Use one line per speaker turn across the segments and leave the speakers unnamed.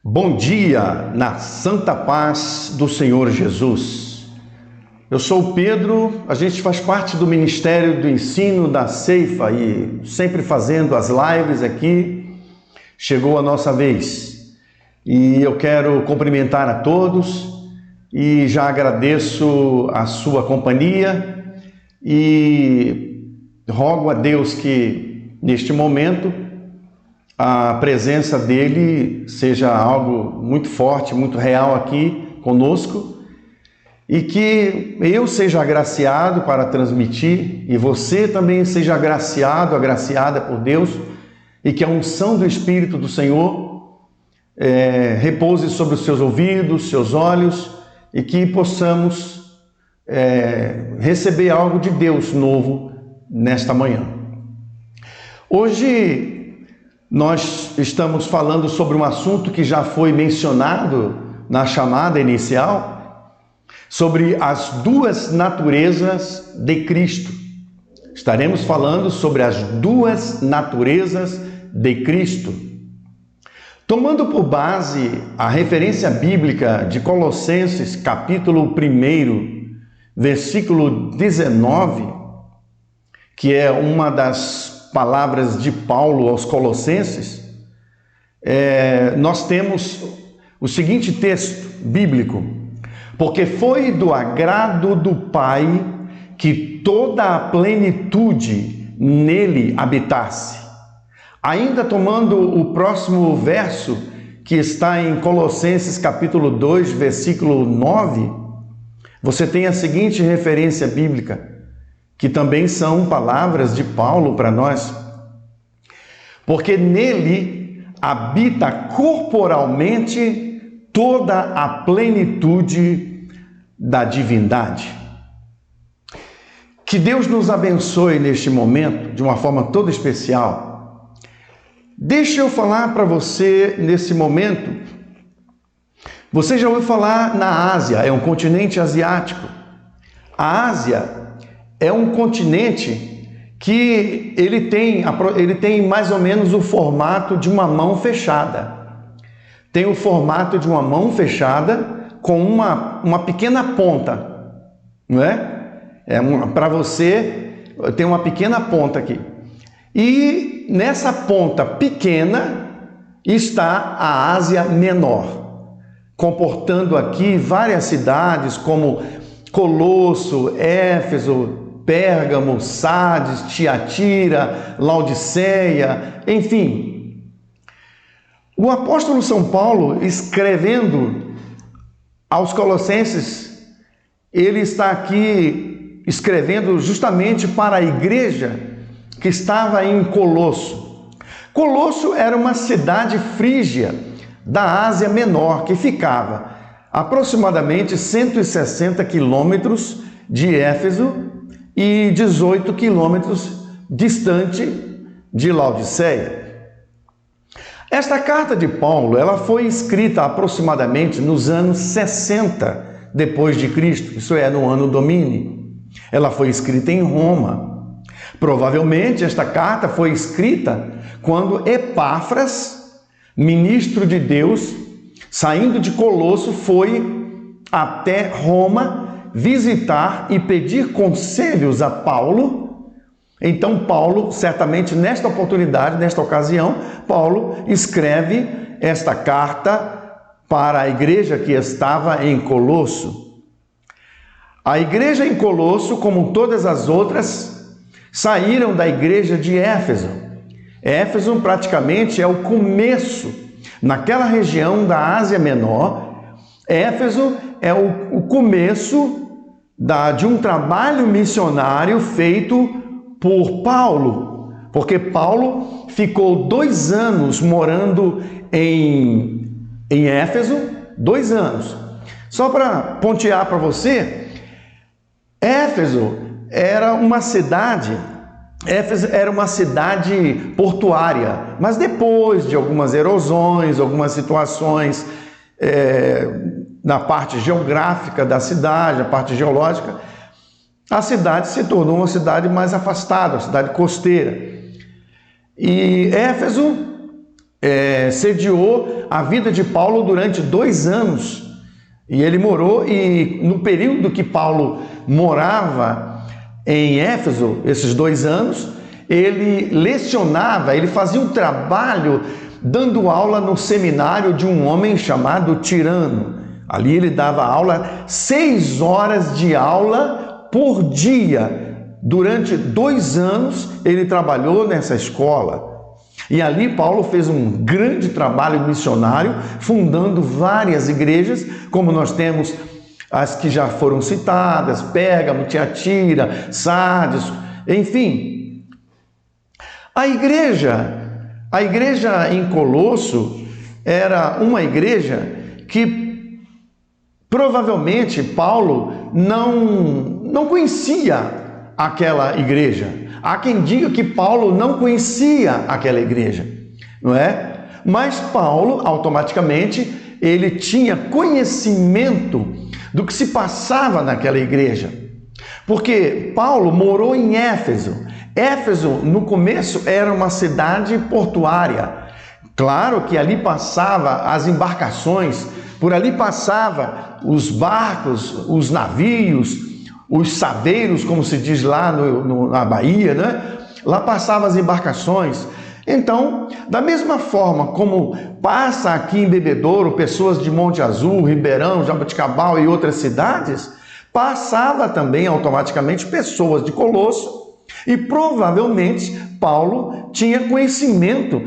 Bom dia, na santa paz do Senhor Jesus. Eu sou o Pedro, a gente faz parte do Ministério do Ensino da Ceifa e sempre fazendo as lives aqui. Chegou a nossa vez e eu quero cumprimentar a todos e já agradeço a sua companhia e rogo a Deus que neste momento a presença dele seja algo muito forte, muito real aqui conosco e que eu seja agraciado para transmitir e você também seja agraciado, agraciada por Deus e que a unção do Espírito do Senhor repouse sobre os seus ouvidos, seus olhos e que possamos receber algo de Deus novo nesta manhã. Hoje nós estamos falando sobre um assunto que já foi mencionado na chamada inicial, sobre as duas naturezas de Cristo. Estaremos falando sobre as duas naturezas de Cristo. Tomando por base a referência bíblica de Colossenses, capítulo 1, versículo 19, que é uma das palavras de Paulo aos Colossenses, nós temos o seguinte texto bíblico: porque foi do agrado do Pai que toda a plenitude nele habitasse. Ainda tomando o próximo verso, que está em Colossenses capítulo 2, versículo 9, você tem a seguinte referência bíblica, que também são palavras de Paulo para nós. Porque nele habita corporalmente toda a plenitude da divindade. Que Deus nos abençoe neste momento de uma forma toda especial. Deixa eu falar para você nesse momento. Você já ouviu falar na Ásia, é um continente asiático. A Ásia é um continente que ele tem mais ou menos o formato de uma mão fechada. Tem o formato de uma mão fechada com uma pequena ponta, não é? Para você, tem uma pequena ponta aqui. E nessa ponta pequena está a Ásia Menor, comportando aqui várias cidades como Colosso, Éfeso, Pérgamo, Sardes, Tiatira, Laodiceia, enfim. O apóstolo São Paulo, escrevendo aos Colossenses, ele está aqui escrevendo justamente para a igreja que estava em Colosso. Colosso era uma cidade frígia da Ásia Menor, que ficava aproximadamente 160 quilômetros de Éfeso e 18 quilômetros distante de Laodiceia. Esta carta de Paulo, ela foi escrita aproximadamente nos anos 60 depois de Cristo, isso é, no ano Domini. Ela foi escrita em Roma. Provavelmente esta carta foi escrita quando Epáfras, ministro de Deus, saindo de Colosso, foi até Roma visitar e pedir conselhos a Paulo. Então Paulo, certamente nesta oportunidade, nesta ocasião, Paulo escreve esta carta para a igreja que estava em Colosso. A igreja em Colosso, como todas as outras, saíram da igreja de Éfeso. Éfeso praticamente é o começo, naquela região da Ásia Menor. Éfeso é o começo de um trabalho missionário feito por Paulo, porque Paulo ficou 2 anos morando em Éfeso, 2 anos. Só para pontear para você, Éfeso era uma cidade portuária, mas depois de algumas erosões, algumas situações na parte geográfica da cidade, a parte geológica, a cidade se tornou uma cidade mais afastada, uma cidade costeira. E Éfeso sediou a vida de Paulo durante 2 anos. E ele morou, e no período que Paulo morava em Éfeso, esses 2 anos, ele lecionava, ele fazia um trabalho dando aula no seminário de um homem chamado Tirano. Ali ele dava aula, 6 horas de aula por dia. Durante 2 anos ele trabalhou nessa escola. E ali Paulo fez um grande trabalho missionário, fundando várias igrejas, como nós temos as que já foram citadas, Pérgamo, Tiatira, Sardes, enfim. A igreja em Colosso era uma igreja que provavelmente Paulo não conhecia aquela igreja. Há quem diga que Paulo não conhecia aquela igreja, não é? Mas Paulo, automaticamente, ele tinha conhecimento do que se passava naquela igreja. Porque Paulo morou em Éfeso. Éfeso, no começo, era uma cidade portuária. Claro que ali passava as embarcações, por ali passava os barcos, os navios, os saveiros, como se diz lá na Bahia, né? Lá passavam as embarcações. Então, da mesma forma como passa aqui em Bebedouro pessoas de Monte Azul, Ribeirão, Jaboticabal e outras cidades, passava também automaticamente pessoas de Colosso, e provavelmente Paulo tinha conhecimento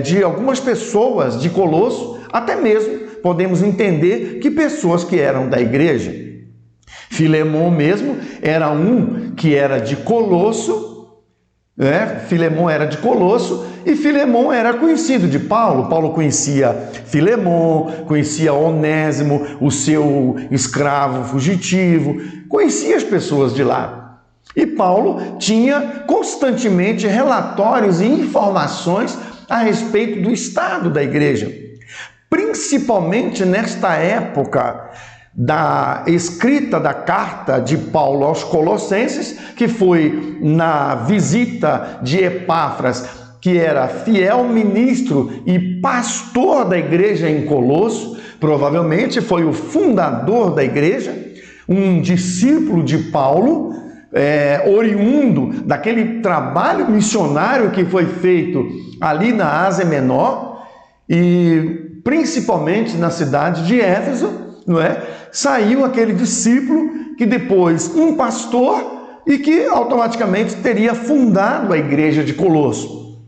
de algumas pessoas de Colosso, até mesmo podemos entender que pessoas que eram da igreja. Filemon mesmo era um que era de Colosso, né? Filemon era de Colosso, e Filemon era conhecido de Paulo. Paulo conhecia Filemon, conhecia Onésimo, o seu escravo fugitivo, conhecia as pessoas de lá. E Paulo tinha constantemente relatórios e informações a respeito do estado da igreja, principalmente nesta época da escrita da carta de Paulo aos Colossenses, que foi na visita de Epáfras, que era fiel ministro e pastor da igreja em Colosso, provavelmente foi o fundador da igreja, um discípulo de Paulo, oriundo daquele trabalho missionário que foi feito ali na Ásia Menor, e principalmente na cidade de Éfeso, não é? Saiu aquele discípulo que depois um pastor, e que automaticamente teria fundado a igreja de Colosso.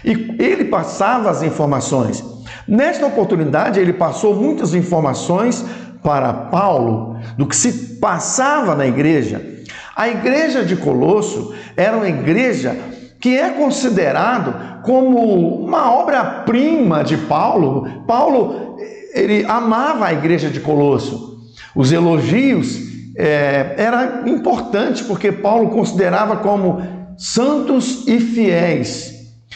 E ele passava as informações. Nesta oportunidade ele passou muitas informações para Paulo do que se passava na igreja. A igreja de Colosso era uma igreja que é considerado como uma obra-prima de Paulo. Paulo, ele amava a igreja de Colosso. Os elogios era importante, porque Paulo considerava como santos e fiéis.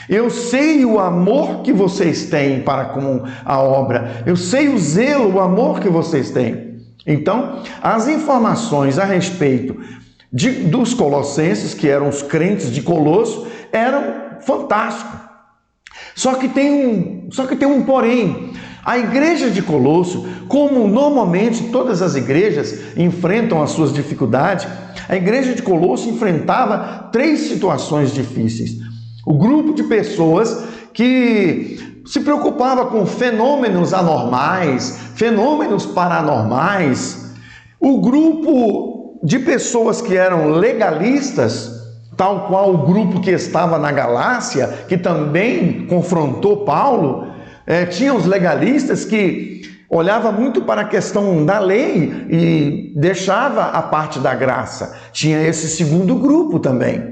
Eu sei o amor que vocês têm para com a obra. Eu sei o zelo, o amor que vocês têm. Então, as informações a respeito dos colossenses, que eram os crentes de Colosso, eram fantásticos. Só que tem um porém. A igreja de Colosso, como normalmente todas as igrejas enfrentam as suas dificuldades, a igreja de Colosso enfrentava 3 situações difíceis. O grupo de pessoas que se preocupava com fenômenos anormais, fenômenos paranormais. O grupo de pessoas que eram legalistas, tal qual o grupo que estava na Galácia, que também confrontou Paulo. Tinha os legalistas que olhava muito para a questão da lei e deixava a parte da graça. Tinha esse segundo grupo também.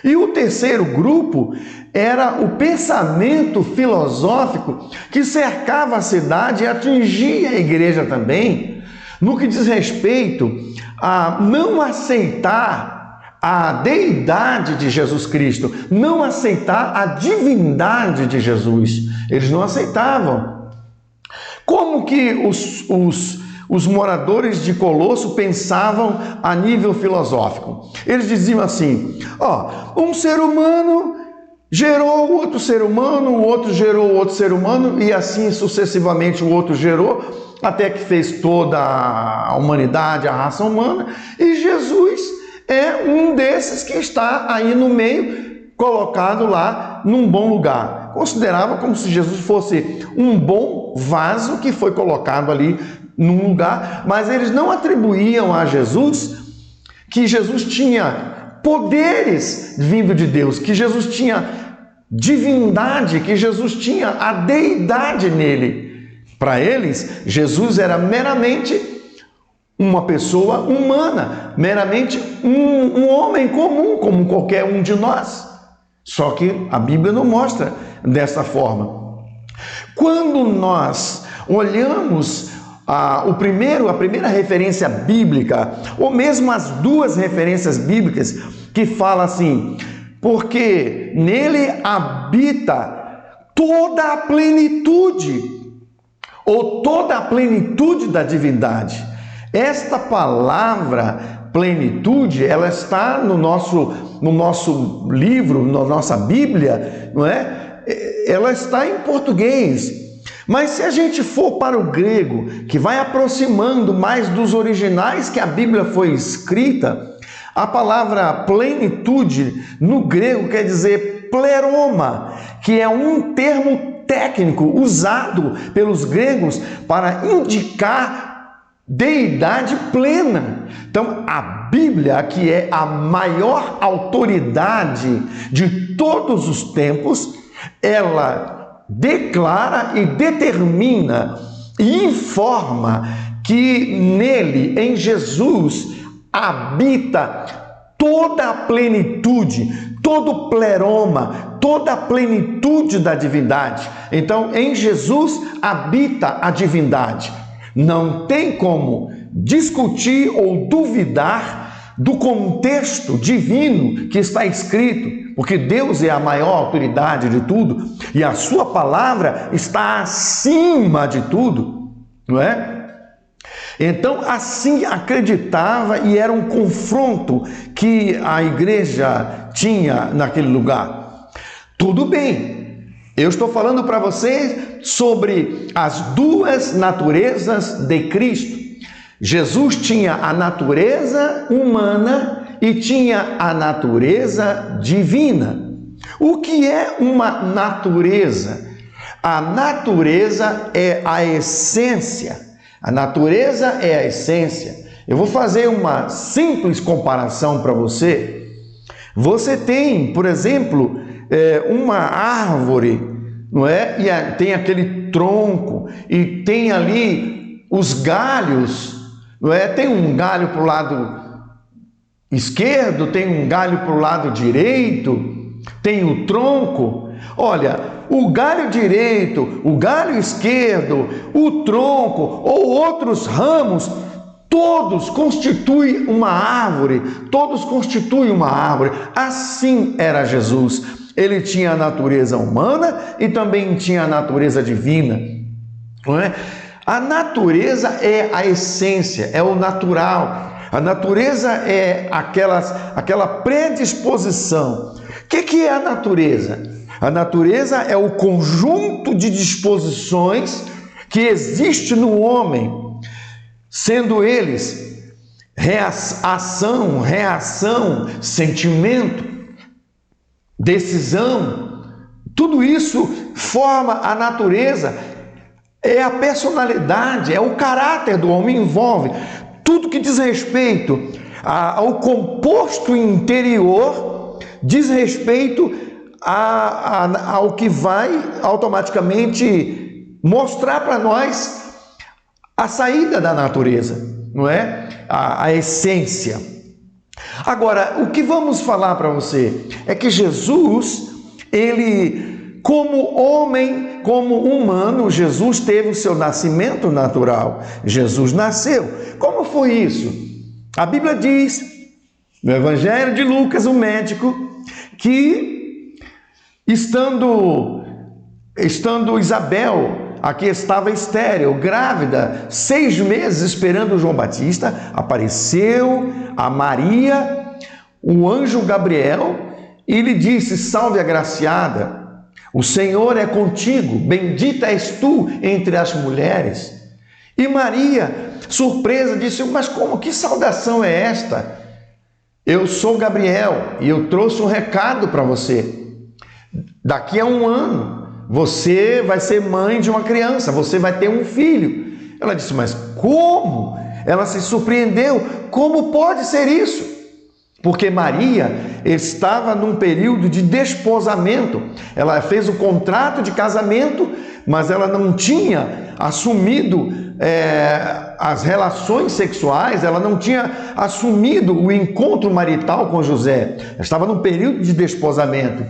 E o terceiro grupo era o pensamento filosófico que cercava a cidade e atingia a igreja também, no que diz respeito a não aceitar a deidade de Jesus Cristo, não aceitar a divindade de Jesus. Eles não aceitavam. Como que os moradores de Colosso pensavam a nível filosófico? Eles diziam assim: um ser humano gerou outro ser humano, o outro gerou outro ser humano, e assim sucessivamente o outro gerou, até que fez toda a humanidade, a raça humana, e Jesus é um desses que está aí no meio, colocado lá num bom lugar. Considerava como se Jesus fosse um bom vaso que foi colocado ali num lugar, mas eles não atribuíam a Jesus que Jesus tinha poderes vindo de Deus, que Jesus tinha divindade, que Jesus tinha a deidade nele. Para eles, Jesus era meramente uma pessoa humana, meramente um homem comum, como qualquer um de nós. Só que a Bíblia não mostra dessa forma. Quando nós olhamos a primeira referência bíblica, ou mesmo as duas referências bíblicas, que fala assim: porque nele habita toda a plenitude, ou toda a plenitude da divindade. Esta palavra plenitude, ela está no nosso livro, na nossa Bíblia, não é? Ela está em português. Mas se a gente for para o grego, que vai aproximando mais dos originais que a Bíblia foi escrita, a palavra plenitude no grego quer dizer pleroma, que é um termo técnico usado pelos gregos para indicar deidade plena. Então, a Bíblia, que é a maior autoridade de todos os tempos, ela declara e determina e informa que nele, em Jesus, habita toda a plenitude, todo o pleroma, toda a plenitude da divindade. Então, em Jesus habita a divindade. Não tem como discutir ou duvidar do contexto divino que está escrito, porque Deus é a maior autoridade de tudo e a sua palavra está acima de tudo, não é? Então, assim acreditava, e era um confronto que a igreja tinha naquele lugar. Tudo bem. Eu estou falando para vocês sobre as duas naturezas de Cristo. Jesus tinha a natureza humana e tinha a natureza divina. O que é uma natureza? A natureza é a essência. A natureza é a essência. Eu vou fazer uma simples comparação para você. Você tem, por exemplo, uma árvore, não é? E tem aquele tronco e tem ali os galhos, não é? Tem um galho para o lado esquerdo, tem um galho para o lado direito, tem o tronco. Olha, o galho direito, o galho esquerdo, o tronco ou outros ramos, todos constituem uma árvore, todos constituem uma árvore. Assim era Jesus. Ele tinha a natureza humana e também tinha a natureza divina, não é? A natureza é a essência, é o natural. A natureza é aquela predisposição. O que é a natureza? A natureza é o conjunto de disposições que existe no homem, sendo eles ação, reação, sentimento, decisão. Tudo isso forma a natureza, é a personalidade, é o caráter do homem, envolve tudo que diz respeito ao composto interior, diz respeito ao que vai automaticamente mostrar para nós a saída da natureza, não é? A essência. Agora, o que vamos falar para você é que Jesus, ele, como homem, como humano, Jesus teve o seu nascimento natural. Jesus nasceu. Como foi isso? A Bíblia diz, no Evangelho de Lucas, o médico, que estando Isabel, aqui estava estéril, grávida, 6 meses esperando João Batista, apareceu a Maria, o anjo Gabriel, e lhe disse: salve agraciada, o Senhor é contigo, bendita és tu entre as mulheres. E Maria, surpresa, disse: mas como, que saudação é esta? Eu sou Gabriel e eu trouxe um recado para você. Daqui a 1 ano, você vai ser mãe de uma criança, você vai ter um filho. Ela disse: mas como? Ela se surpreendeu. Como pode ser isso? Porque Maria estava num período de desposamento. Ela fez o contrato de casamento, mas ela não tinha assumido as relações sexuais, ela não tinha assumido o encontro marital com José. Ela estava num período de desposamento.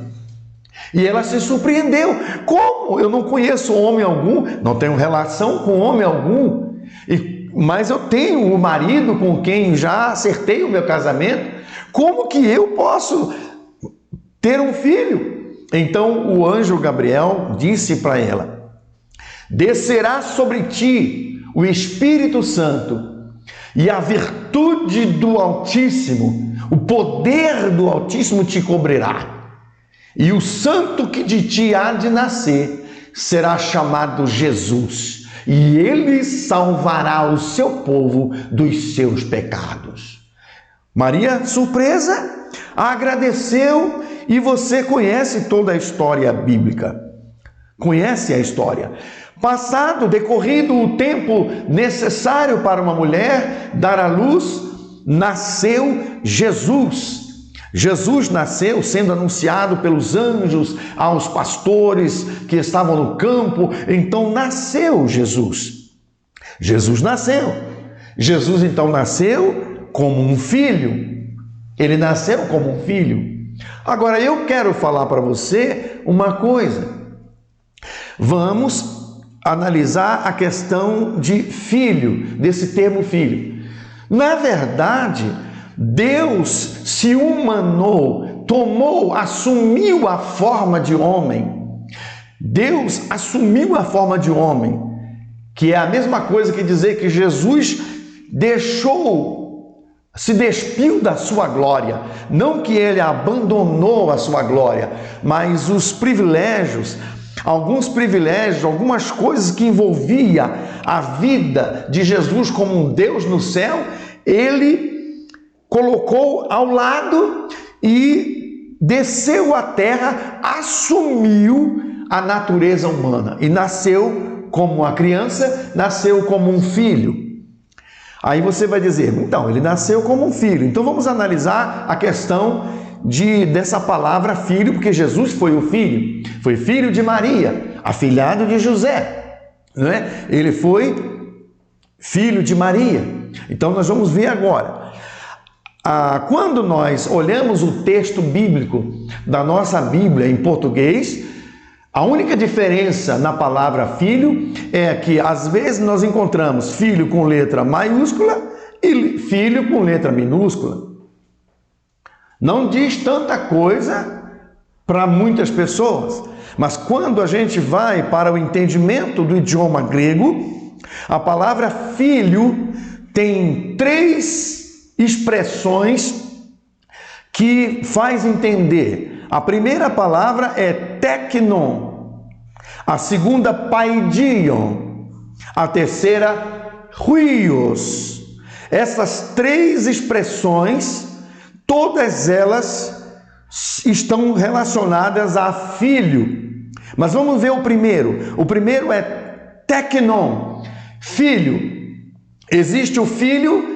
E ela se surpreendeu. Como? Eu não conheço homem algum, não tenho relação com homem algum, mas eu tenho o marido com quem já acertei o meu casamento. Como que eu posso ter um filho? Então o anjo Gabriel disse para ela: descerá sobre ti o Espírito Santo, e a virtude do Altíssimo, o poder do Altíssimo te cobrirá. E o santo que de ti há de nascer será chamado Jesus, e ele salvará o seu povo dos seus pecados. Maria, surpresa, agradeceu, e você conhece toda a história bíblica. Conhece a história. Decorrido o tempo necessário para uma mulher dar à luz, nasceu Jesus. Jesus nasceu sendo anunciado pelos anjos aos pastores que estavam no campo. Então nasceu Jesus. Jesus nasceu. Jesus então nasceu como um filho. Ele nasceu como um filho. Agora eu quero falar para você uma coisa. Vamos analisar a questão de filho, desse termo filho. Na verdade, Deus se humanou, assumiu a forma de homem. Deus assumiu a forma de homem, que é a mesma coisa que dizer que Jesus se despiu da sua glória. Não que ele abandonou a sua glória, mas os privilégios, algumas coisas que envolvia a vida de Jesus como um Deus no céu, ele colocou ao lado e desceu à terra, assumiu a natureza humana e nasceu como uma criança, nasceu como um filho. Aí você vai dizer: então, ele nasceu como um filho. Então vamos analisar a questão dessa palavra filho, porque Jesus foi o filho, foi filho de Maria, afilhado de José, não é? Ele foi filho de Maria. Então nós vamos ver agora. Quando nós olhamos o texto bíblico da nossa Bíblia em português, a única diferença na palavra filho é que às vezes nós encontramos filho com letra maiúscula e filho com letra minúscula. Não diz tanta coisa para muitas pessoas, mas quando a gente vai para o entendimento do idioma grego, a palavra filho tem 3 expressões que faz entender. A primeira palavra é teknon, a segunda paidion, a terceira huios. Essas 3 expressões, todas elas estão relacionadas a filho. Mas vamos ver o primeiro. O primeiro é teknon, filho. Existe o filho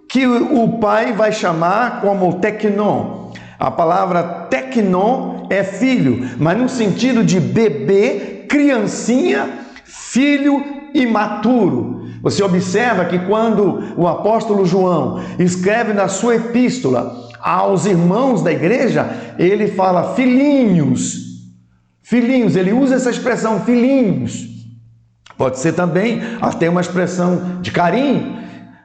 que o pai vai chamar como teknon. A palavra teknon é filho, mas no sentido de bebê, criancinha, filho imaturo. Você observa que quando o apóstolo João escreve na sua epístola aos irmãos da igreja, ele fala filhinhos. Filhinhos, ele usa essa expressão filhinhos. Pode ser também até uma expressão de carinho.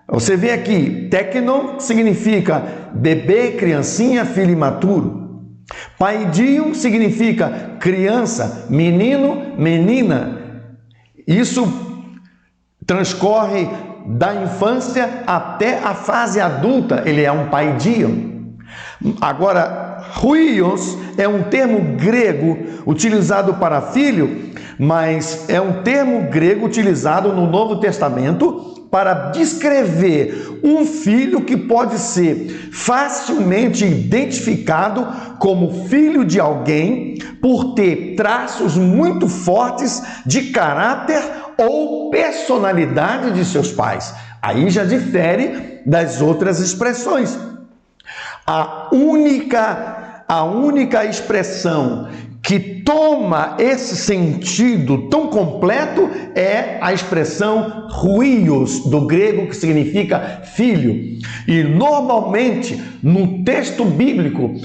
Você vê aqui, teknon significa bebê, criancinha, filho imaturo. Paidion significa criança, menino, menina. Isso transcorre da infância até a fase adulta, ele é um paidion. Agora, huios é um termo grego utilizado para filho, mas é um termo grego utilizado no Novo Testamento para descrever um filho que pode ser facilmente identificado como filho de alguém por ter traços muito fortes de caráter ou personalidade de seus pais. Aí já difere das outras expressões. A única expressão que toma esse sentido tão completo é a expressão huios, do grego, que significa filho. E normalmente no texto bíblico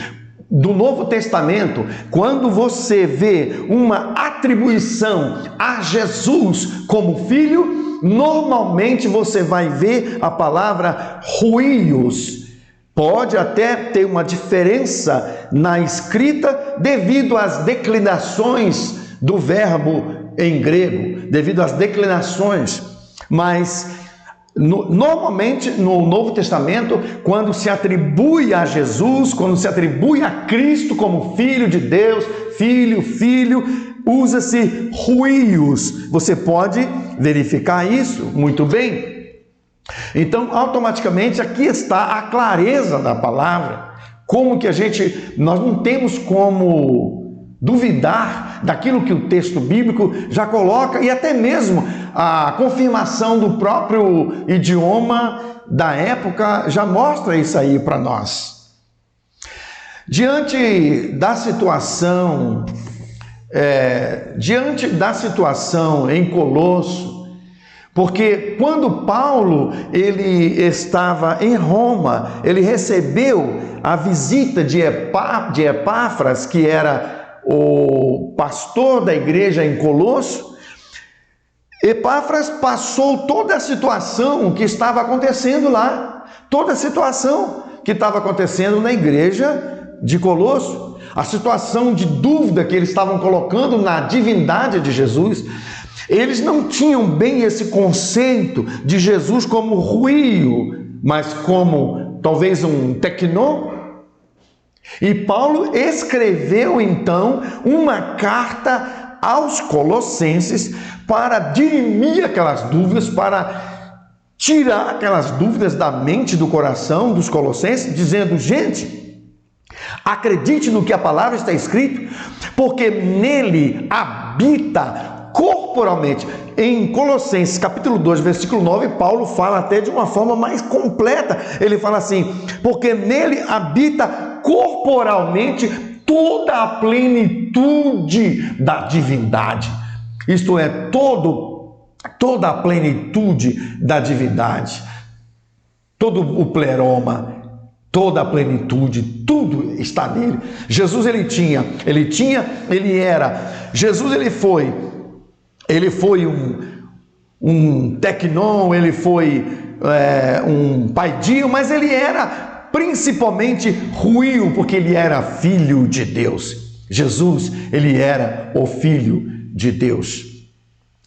do Novo Testamento, quando você vê uma atribuição a Jesus como filho, normalmente você vai ver a palavra huios. Pode até ter uma diferença na escrita devido às declinações do verbo em grego, devido às declinações, mas normalmente no Novo Testamento, quando se atribui a Jesus, quando se atribui a Cristo como Filho de Deus, filho, usa-se huios. Você pode verificar isso muito bem. Então, automaticamente, aqui está a clareza da palavra. Como que nós não temos como duvidar daquilo que o texto bíblico já coloca, e até mesmo a confirmação do próprio idioma da época já mostra isso aí para nós. Diante da situação em Colosso, porque quando Paulo ele estava em Roma, ele recebeu a visita de Epáfras, que era o pastor da igreja em Colosso. Epáfras passou toda a situação que estava acontecendo lá, toda a situação que estava acontecendo na igreja de Colosso, a situação de dúvida que eles estavam colocando na divindade de Jesus. Eles não tinham bem esse conceito de Jesus como ruio, mas como talvez um tecnô. E Paulo escreveu então uma carta aos Colossenses para dirimir aquelas dúvidas, para tirar aquelas dúvidas da mente, do coração dos colossenses, dizendo: gente, acredite no que a palavra está escrito, porque nele habita corporalmente. Em Colossenses capítulo 2, versículo 9, Paulo fala até de uma forma mais completa. Ele fala assim: porque nele habita corporalmente toda a plenitude da divindade. Isto é, toda a plenitude da divindade, todo o pleroma, toda a plenitude, tudo está nele. Jesus Jesus ele foi um tecnon, ele foi um paidio, mas ele era principalmente ruim, porque ele era filho de Deus. Jesus, ele era o filho de Deus.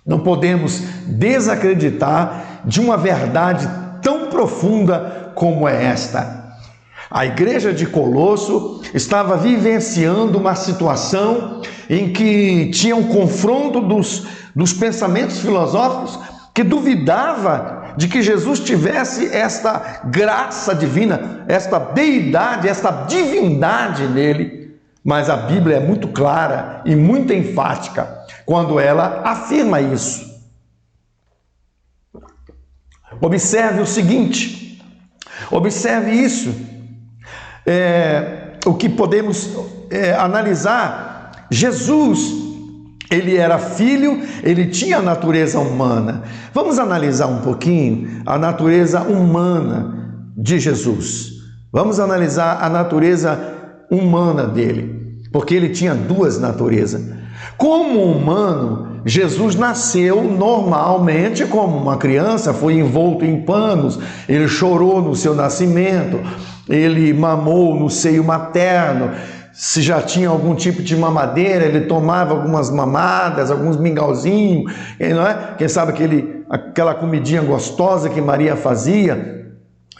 Não podemos desacreditar de uma verdade tão profunda como é esta. A igreja de Colosso estava vivenciando uma situação em que tinha um confronto dos pensamentos filosóficos, que duvidava de que Jesus tivesse esta graça divina, esta deidade, esta divindade nele. Mas a Bíblia é muito clara e muito enfática quando ela afirma isso. Observe o seguinte, observe isso. O que podemos analisar: Jesus, ele era filho, ele tinha a natureza humana. Vamos analisar um pouquinho a natureza humana de Jesus. Vamos analisar a natureza humana dele, porque ele tinha duas naturezas. Como humano, Jesus nasceu normalmente como uma criança, foi envolto em panos, ele chorou no seu nascimento, ele mamou no seio materno. Se já tinha algum tipo de mamadeira, ele tomava algumas mamadas, alguns mingauzinhos, não é? Quem sabe aquela comidinha gostosa que Maria fazia.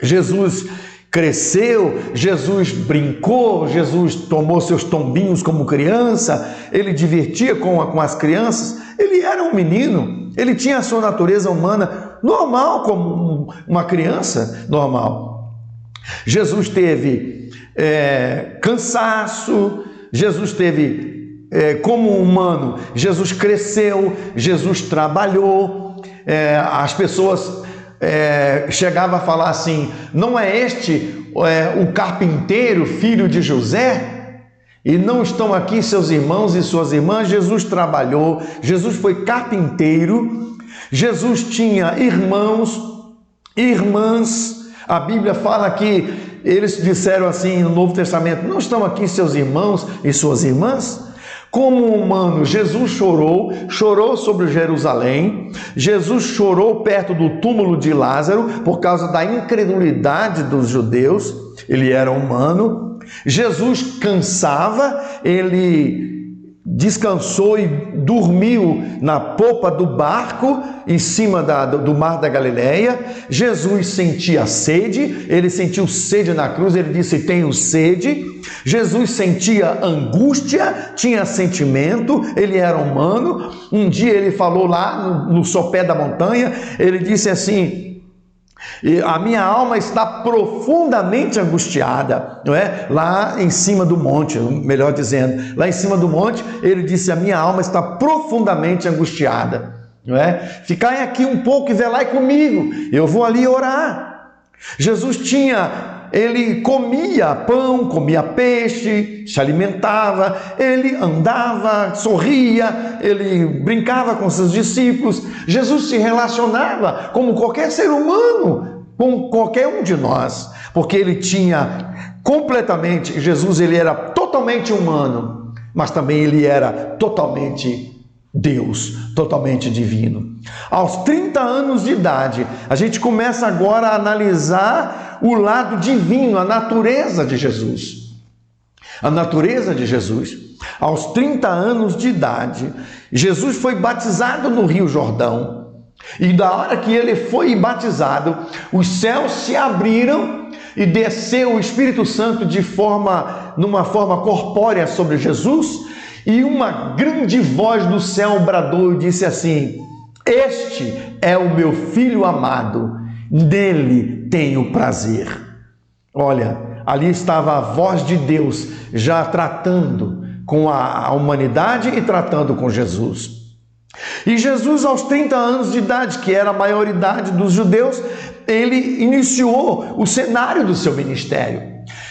Jesus, cresceu, Jesus brincou, Jesus tomou seus tombinhos como criança, ele divertia com as crianças, ele era um menino, ele tinha a sua natureza humana normal, como uma criança normal. Jesus teve cansaço, Jesus teve, como humano, Jesus cresceu, Jesus trabalhou, as pessoas chegavam a falar assim, não é este o carpinteiro, filho de José? E não estão aqui seus irmãos e suas irmãs? Jesus trabalhou, Jesus foi carpinteiro, Jesus tinha irmãos, irmãs. A Bíblia fala que eles disseram assim no Novo Testamento, não estão aqui seus irmãos e suas irmãs? Como humano, Jesus chorou sobre Jerusalém, Jesus chorou perto do túmulo de Lázaro por causa da incredulidade dos judeus, ele era humano. Jesus cansava, ele descansou e dormiu na popa do barco em cima do mar da Galileia. Jesus sentia sede, ele sentiu sede na cruz, ele disse, tenho sede. Jesus sentia angústia, tinha sentimento, ele era humano. Um dia ele falou lá no sopé da montanha, ele disse assim, a minha alma está profundamente angustiada, não é? Lá em cima do monte, melhor dizendo, lá em cima do monte, ele disse, a minha alma está profundamente angustiada, não é? Ficai aqui um pouco e velai comigo, eu vou ali orar. Jesus ele comia pão, comia peixe, se alimentava, ele andava, sorria, ele brincava com seus discípulos. Jesus se relacionava como qualquer ser humano, com qualquer um de nós, porque ele tinha completamente, Jesus ele era totalmente humano, mas também ele era totalmente Deus, totalmente divino. Aos 30 anos de idade, a gente começa agora a analisar o lado divino, a natureza de Jesus. A natureza de Jesus. Aos 30 anos de idade, Jesus foi batizado no Rio Jordão. E da hora que ele foi batizado, os céus se abriram e desceu o Espírito Santo numa forma corpórea sobre Jesus. E uma grande voz do céu bradou e disse assim, este é o meu filho amado, nele tenho prazer. Olha, ali estava a voz de Deus já tratando com a humanidade e tratando com Jesus. E Jesus, aos 30 anos de idade, que era a maioridade dos judeus, ele iniciou o cenário do seu ministério.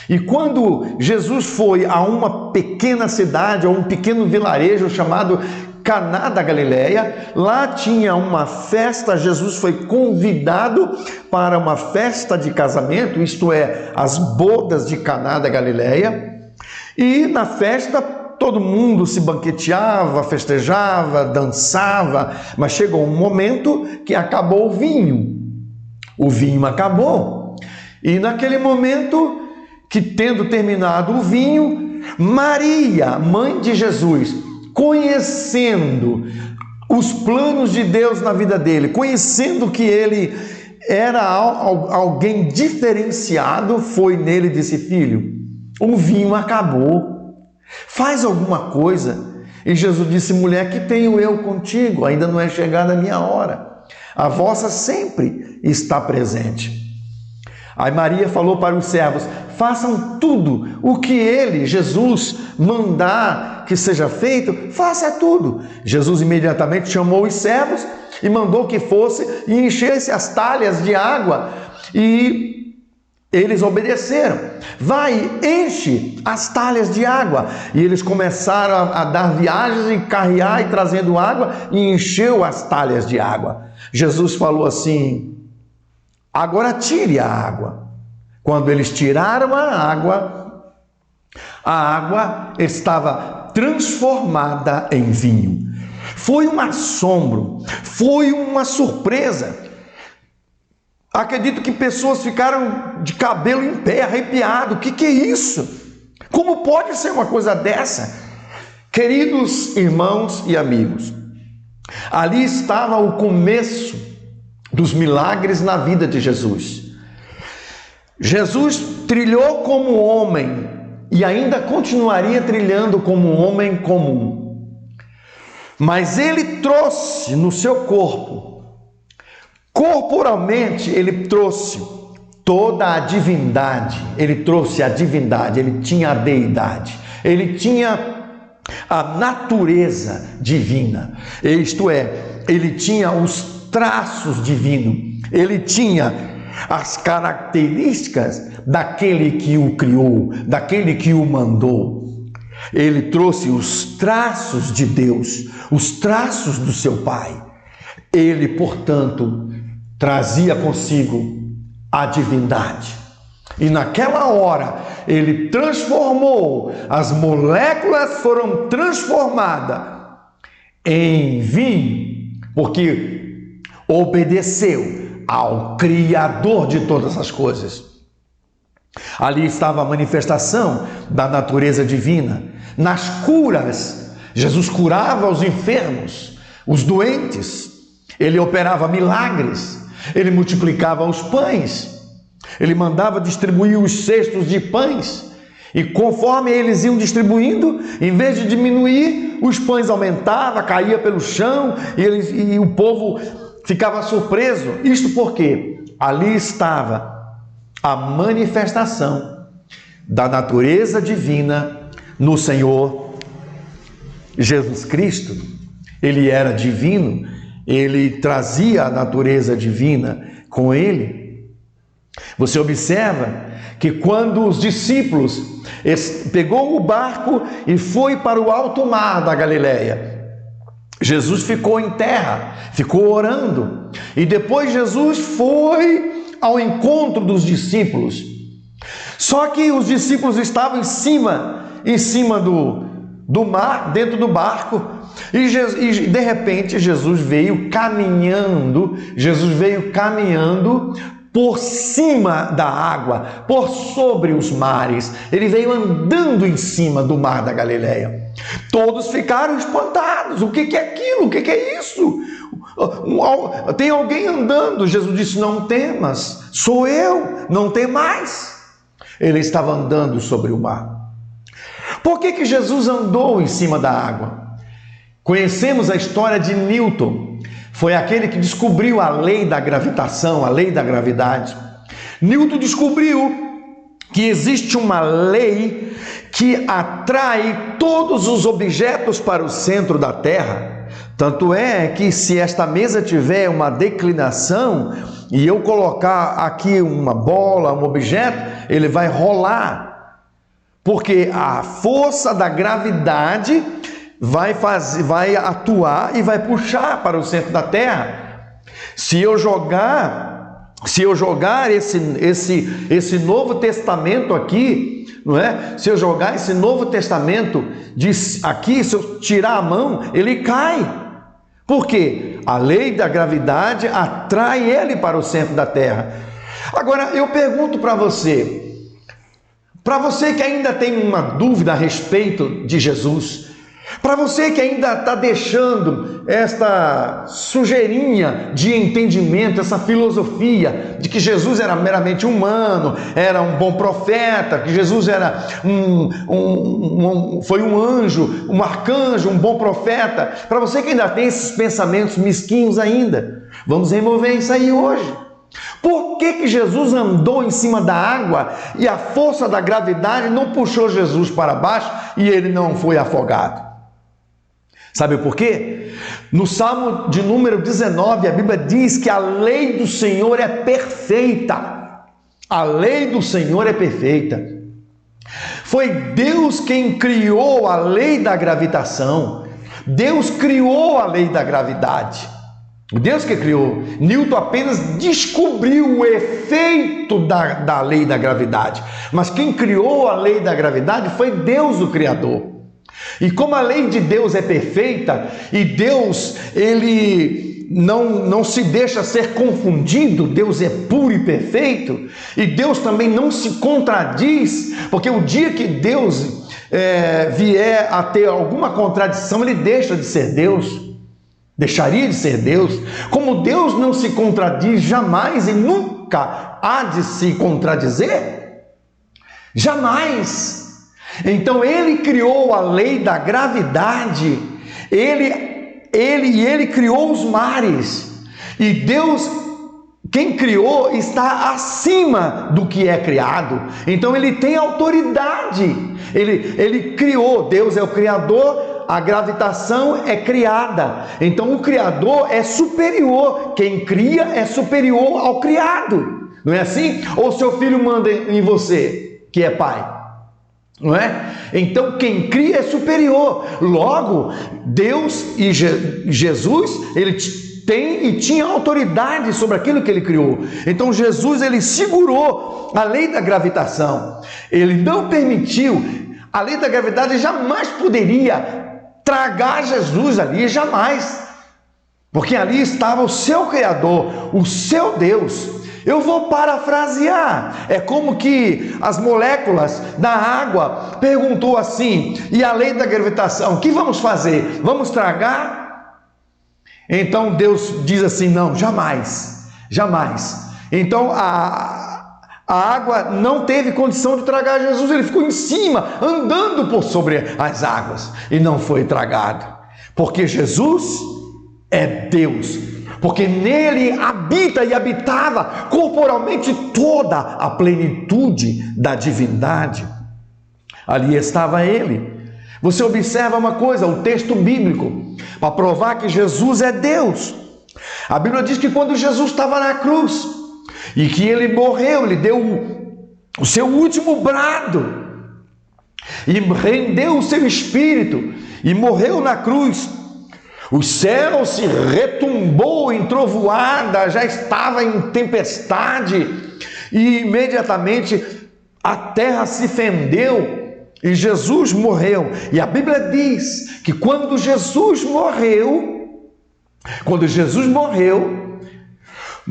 E quando Jesus foi a uma pequena cidade, a um pequeno vilarejo chamado Caná da Galileia, lá tinha uma festa, Jesus foi convidado para uma festa de casamento, isto é, as bodas de Caná da Galileia, e na festa todo mundo se banqueteava, festejava, dançava, mas chegou um momento que acabou o vinho acabou, e naquele momento que tendo terminado o vinho, Maria, mãe de Jesus, conhecendo os planos de Deus na vida dele, conhecendo que ele era alguém diferenciado, foi nele e disse, filho, o vinho acabou, faz alguma coisa. E Jesus disse, mulher, que tenho eu contigo? Ainda não é chegada a minha hora, a vossa sempre está presente. Aí Maria falou para os servos, façam tudo o que ele, Jesus, mandar que seja feito, faça tudo. Jesus imediatamente chamou os servos e mandou que fosse e enchesse as talhas de água, e eles obedeceram. Vai, enche as talhas de água. E eles começaram a dar viagens e carrear e trazendo água, e encheu as talhas de água. Jesus falou assim, agora tire a água. Quando eles tiraram a água estava transformada em vinho. Foi um assombro, foi uma surpresa. Acredito que pessoas ficaram de cabelo em pé, arrepiado. O que é isso? Como pode ser uma coisa dessa? Queridos irmãos e amigos, ali estava o começo dos milagres na vida de Jesus. Jesus trilhou como homem e ainda continuaria trilhando como homem comum. Mas ele trouxe no seu corpo, corporalmente, ele trouxe toda a divindade. Ele trouxe a divindade, ele tinha a deidade, ele tinha a natureza divina. Isto é, ele tinha os traços divinos, ele tinha as características daquele que o criou, daquele que o mandou. Ele trouxe os traços de Deus, os traços do seu Pai. Ele, portanto, trazia consigo a divindade. E naquela hora, ele transformou, as moléculas foram transformadas em vinho, porque obedeceu ao Criador de todas as coisas. Ali estava a manifestação da natureza divina. Nas curas, Jesus curava os enfermos, os doentes, ele operava milagres, ele multiplicava os pães, ele mandava distribuir os cestos de pães, e conforme eles iam distribuindo, em vez de diminuir, os pães aumentavam, caía pelo chão, e o povo ficava surpreso. Isto porque ali estava a manifestação da natureza divina no Senhor Jesus Cristo. Ele era divino, ele trazia a natureza divina com ele. Você observa que quando os discípulos pegou o barco e foi para o alto mar da Galileia, Jesus ficou em terra, ficou orando, e depois Jesus foi ao encontro dos discípulos. Só que os discípulos estavam em cima do mar, dentro do barco, e de repente Jesus veio caminhando por cima da água, por sobre os mares. Ele veio andando em cima do mar da Galileia. Todos ficaram espantados. O que é aquilo? O que é isso? Tem alguém andando. Jesus disse: não temas, sou eu, não temais. Ele estava andando sobre o mar. Por que Jesus andou em cima da água? Conhecemos a história de Newton. Foi aquele que descobriu a lei da gravitação, a lei da gravidade. Newton descobriu que existe uma lei que atrai todos os objetos para o centro da Terra. Tanto é que se esta mesa tiver uma declinação e eu colocar aqui uma bola, um objeto, ele vai rolar. Porque a força da gravidade vai atuar e vai puxar para o centro da Terra. Se eu jogar esse Novo Testamento aqui, não é? Se eu jogar esse Novo Testamento aqui, se eu tirar a mão, ele cai. Por quê? A lei da gravidade atrai ele para o centro da Terra. Agora, eu pergunto para você que ainda tem uma dúvida a respeito de Jesus, para você que ainda está deixando esta sujeirinha de entendimento, essa filosofia de que Jesus era meramente humano, era um bom profeta, que Jesus era foi um anjo, um arcanjo, um bom profeta, para você que ainda tem esses pensamentos mesquinhos ainda, vamos remover isso aí hoje. Por que Jesus andou em cima da água e a força da gravidade não puxou Jesus para baixo e ele não foi afogado? Sabe por quê? No Salmo de número 19, a Bíblia diz que a lei do Senhor é perfeita. A lei do Senhor é perfeita. Foi Deus quem criou a lei da gravitação. Deus criou a lei da gravidade. Deus que criou. Newton apenas descobriu o efeito da lei da gravidade. Mas quem criou a lei da gravidade foi Deus, o Criador. E como a lei de Deus é perfeita, e Deus, ele não se deixa ser confundido, Deus é puro e perfeito, e Deus também não se contradiz, porque o dia que Deus vier a ter alguma contradição, ele deixa de ser Deus. Deixaria de ser Deus? Como Deus não se contradiz jamais e nunca há de se contradizer? Jamais. Então ele criou a lei da gravidade, ele criou os mares. E Deus, quem criou, está acima do que é criado. Então ele tem autoridade. Ele criou, Deus é o Criador. A gravitação é criada, então o Criador é superior, quem cria é superior ao criado, não é assim? Ou seu filho manda em você, que é pai, não é? Então quem cria é superior, logo Deus e Jesus, ele tem e tinha autoridade sobre aquilo que ele criou. Então Jesus, ele segurou a lei da gravitação, ele não permitiu, a lei da gravidade jamais poderia tragar Jesus ali, jamais, porque ali estava o seu Criador, o seu Deus. Eu vou parafrasear, é como que as moléculas da água perguntou assim, e a lei da gravitação, o que vamos fazer? Vamos tragar? Então Deus diz assim, não, jamais, jamais. Então a água não teve condição de tragar Jesus, ele ficou em cima, andando por sobre as águas, e não foi tragado, porque Jesus é Deus, porque nele habita e habitava corporalmente toda a plenitude da divindade, ali estava ele. Você observa uma coisa, o texto bíblico, para provar que Jesus é Deus, a Bíblia diz que quando Jesus estava na cruz, e que ele morreu, ele deu o seu último brado, e rendeu o seu espírito, e morreu na cruz, o céu se retumbou em trovoada, já estava em tempestade, e imediatamente a terra se fendeu, e Jesus morreu, e a Bíblia diz que quando Jesus morreu,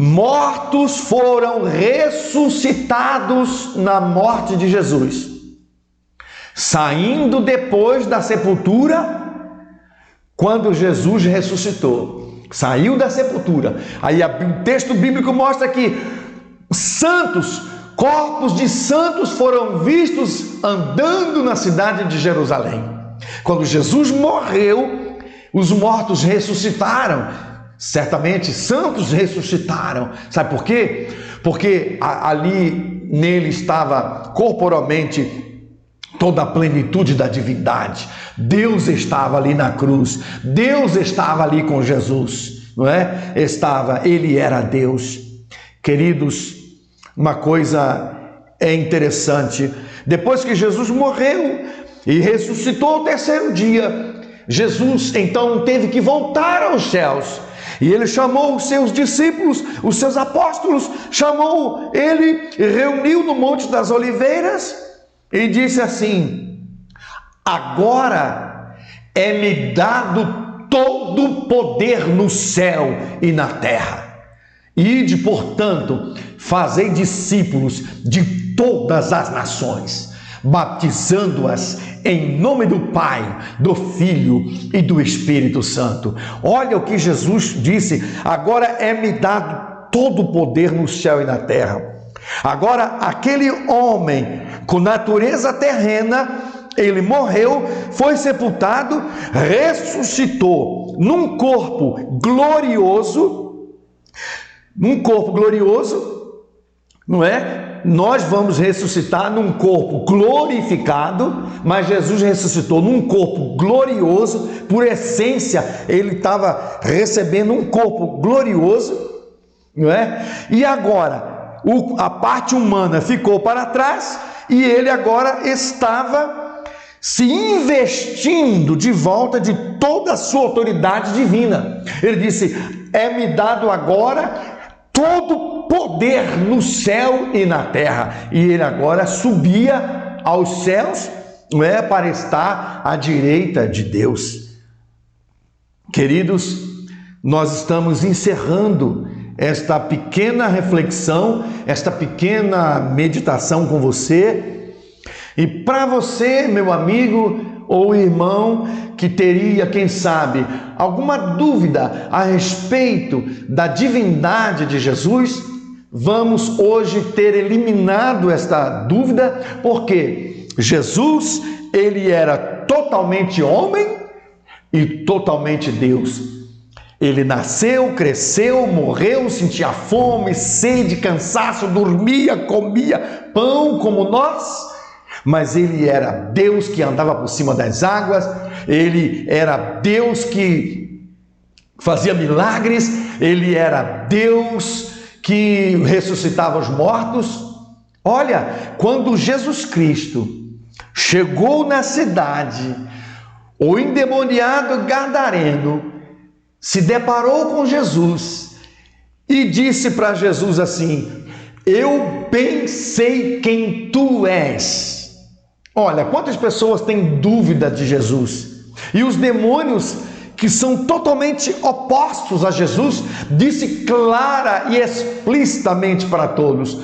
mortos foram ressuscitados na morte de Jesus, saindo depois da sepultura, quando Jesus ressuscitou, saiu da sepultura. Aí o texto bíblico mostra que corpos de santos foram vistos andando na cidade de Jerusalém. Quando Jesus morreu, os mortos ressuscitaram. Certamente santos ressuscitaram. Sabe por quê? Porque ali nele estava corporalmente toda a plenitude da divindade. Deus estava ali na cruz, Deus estava ali com Jesus, não é? Ele era Deus. Queridos, uma coisa é interessante, depois que Jesus morreu e ressuscitou ao terceiro dia, Jesus então teve que voltar aos céus. E ele chamou os seus discípulos, os seus apóstolos, chamou ele e reuniu no Monte das Oliveiras e disse assim: agora é-me dado todo o poder no céu e na terra. Ide, portanto, fazei discípulos de todas as nações, batizando-as em nome do Pai, do Filho e do Espírito Santo. Olha o que Jesus disse: agora é-me dado todo o poder no céu e na terra. Agora, aquele homem com natureza terrena, ele morreu, foi sepultado, ressuscitou num corpo glorioso, não é? Nós vamos ressuscitar num corpo glorificado, mas Jesus ressuscitou num corpo glorioso, por essência, ele estava recebendo um corpo glorioso, não é? E agora, a parte humana ficou para trás, e ele agora estava se investindo de volta de toda a sua autoridade divina. Ele disse: é-me dado agora todo poder no céu e na terra. E ele agora subia aos céus, não é, para estar à direita de Deus. Queridos, nós estamos encerrando esta pequena reflexão, esta pequena meditação com você. E para você, meu amigo, ou irmão que teria, quem sabe, alguma dúvida a respeito da divindade de Jesus, vamos hoje ter eliminado esta dúvida, porque Jesus, ele era totalmente homem e totalmente Deus. Ele nasceu, cresceu, morreu, sentia fome, sede, cansaço, dormia, comia pão como nós, mas ele era Deus que andava por cima das águas, ele era Deus que fazia milagres, ele era Deus que ressuscitava os mortos. Olha, quando Jesus Cristo chegou na cidade, o endemoniado gadareno se deparou com Jesus e disse para Jesus assim: eu bem sei quem tu és. Olha, quantas pessoas têm dúvida de Jesus? E os demônios, que são totalmente opostos a Jesus, disse clara e explicitamente para todos: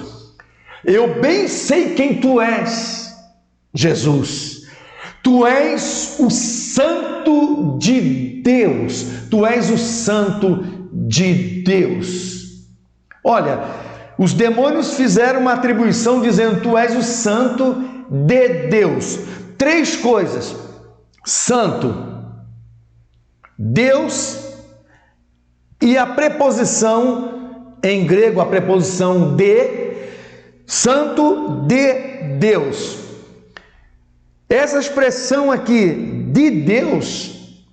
eu bem sei quem tu és, Jesus. Tu és o Santo de Deus. Tu és o Santo de Deus. Olha, os demônios fizeram uma atribuição dizendo: tu és o Santo de Deus. Três coisas: Santo, Deus e a preposição, em grego, a preposição de, Santo de Deus. Essa expressão aqui, de Deus,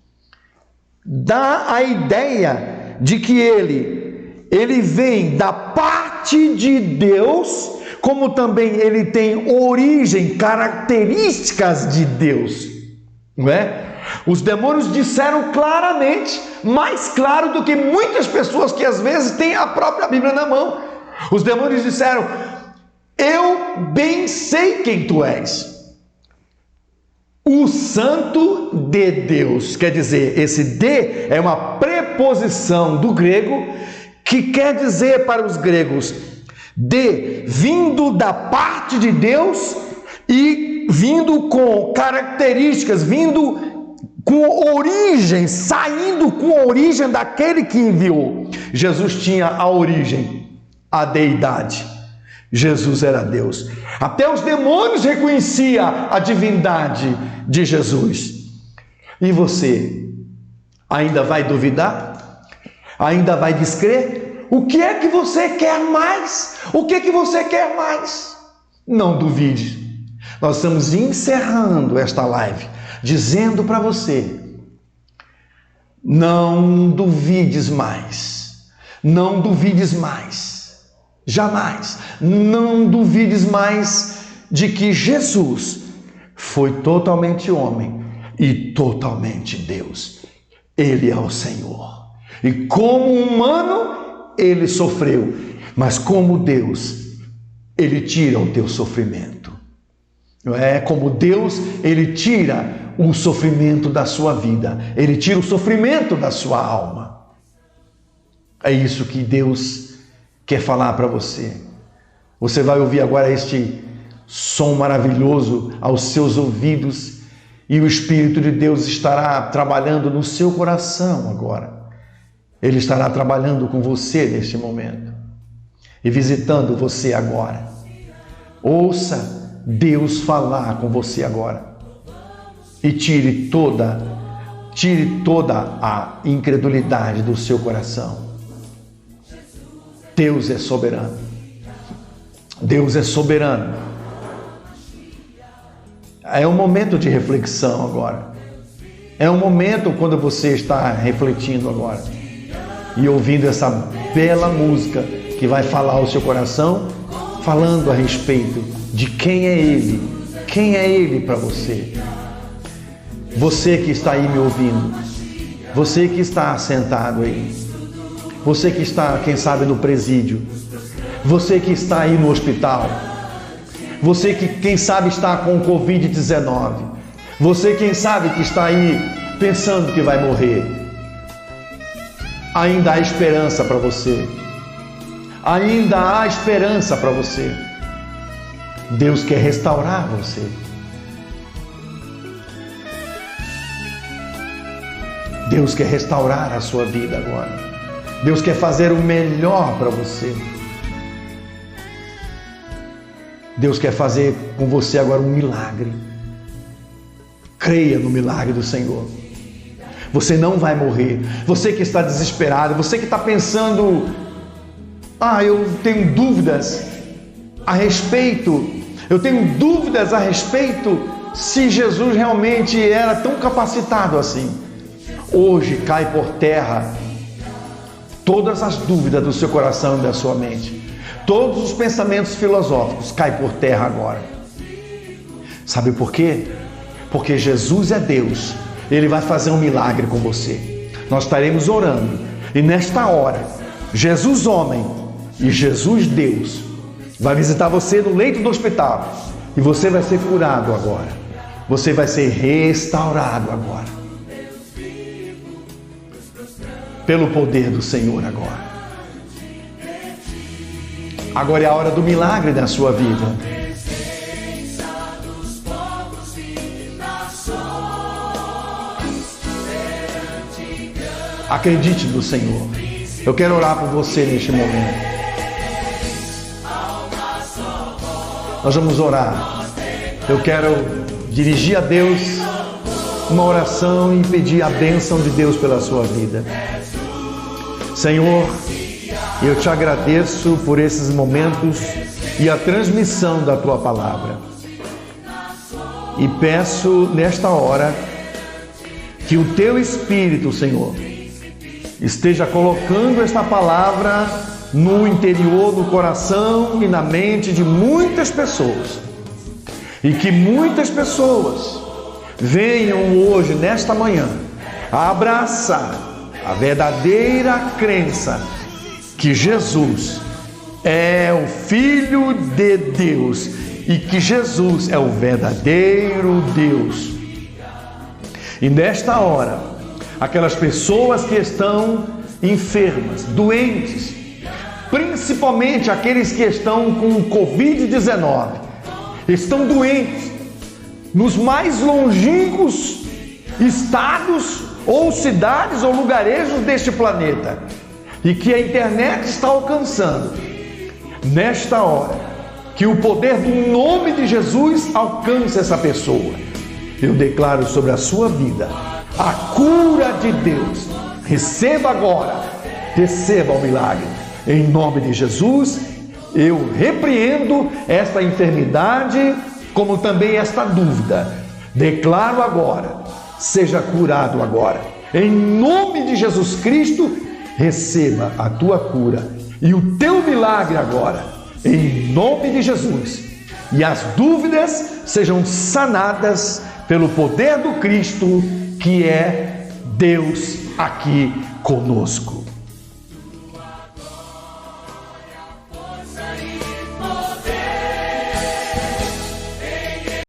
dá a ideia de que ele vem da parte de Deus, como também ele tem origem, características de Deus, não é? Os demônios disseram claramente, mais claro do que muitas pessoas que às vezes têm a própria Bíblia na mão. Os demônios disseram: eu bem sei quem tu és, o Santo de Deus. Quer dizer, esse de é uma preposição do grego que quer dizer para os gregos de, vindo da parte de Deus e vindo com características, vindo com origem, saindo com a origem daquele que enviou. Jesus tinha a origem, a deidade. Jesus era Deus. Até os demônios reconheciam a divindade de Jesus. E você ainda vai duvidar? Ainda vai descrer? O que é que você quer mais? O que é que você quer mais? Não duvide. Nós estamos encerrando esta live dizendo para você: não duvides mais. Não duvides mais. Jamais, não duvides mais de que Jesus foi totalmente homem e totalmente Deus. Ele é o Senhor. E como humano, ele sofreu, mas como Deus, ele tira o teu sofrimento. Como Deus, ele tira o sofrimento da sua vida, ele tira o sofrimento da sua alma. É isso que Deus quer falar para você. Você vai ouvir agora este som maravilhoso aos seus ouvidos e o Espírito de Deus estará trabalhando no seu coração agora. Ele estará trabalhando com você neste momento e visitando você agora. Ouça Deus falar com você agora e tire toda a incredulidade do seu coração. Deus é soberano. Deus é soberano. É um momento de reflexão agora. É um momento quando você está refletindo agora e ouvindo essa bela música que vai falar ao seu coração, falando a respeito de quem é Ele. Quem é Ele para você? Você que está aí me ouvindo, você que está sentado aí, você que está, quem sabe, no presídio, você que está aí no hospital, você que, quem sabe, está com o Covid-19, você, quem sabe, que está aí pensando que vai morrer, ainda há esperança para você, ainda há esperança para você. Deus quer restaurar você. Deus quer restaurar a sua vida agora. Deus quer fazer o melhor para você. Deus quer fazer com você agora um milagre. Creia no milagre do Senhor. Você não vai morrer. Você que está desesperado, você que está pensando, eu tenho dúvidas a respeito, se Jesus realmente era tão capacitado assim. Hoje cai por terra todas as dúvidas do seu coração e da sua mente. Todos os pensamentos filosóficos caem por terra agora. Sabe por quê? Porque Jesus é Deus. Ele vai fazer um milagre com você. Nós estaremos orando. E nesta hora, Jesus homem e Jesus Deus vai visitar você no leito do hospital. E você vai ser curado agora. Você vai ser restaurado agora. Pelo poder do Senhor agora. Agora é a hora do milagre na sua vida. Acredite no Senhor. Eu quero orar por você neste momento. Nós vamos orar. Eu quero dirigir a Deus uma oração e pedir a bênção de Deus pela sua vida. Senhor, eu te agradeço por esses momentos e a transmissão da tua palavra. E peço nesta hora que o teu Espírito, Senhor, esteja colocando esta palavra no interior, no coração e na mente de muitas pessoas. E que muitas pessoas venham hoje, nesta manhã, a abraçar a verdadeira crença que Jesus é o Filho de Deus e que Jesus é o verdadeiro Deus. E nesta hora, aquelas pessoas que estão enfermas, doentes, principalmente aqueles que estão com Covid-19, estão doentes nos mais longínquos estados ou cidades ou lugarejos deste planeta e que a internet está alcançando. Nesta hora, que o poder do nome de Jesus alcance essa pessoa. Eu declaro sobre a sua vida a cura de Deus. Receba agora, receba o milagre. Em nome de Jesus, eu repreendo esta enfermidade, como também esta dúvida. Declaro agora, seja curado agora. Em nome de Jesus Cristo, receba a tua cura e o teu milagre agora. Em nome de Jesus. E as dúvidas sejam sanadas pelo poder do Cristo, que é Deus aqui conosco.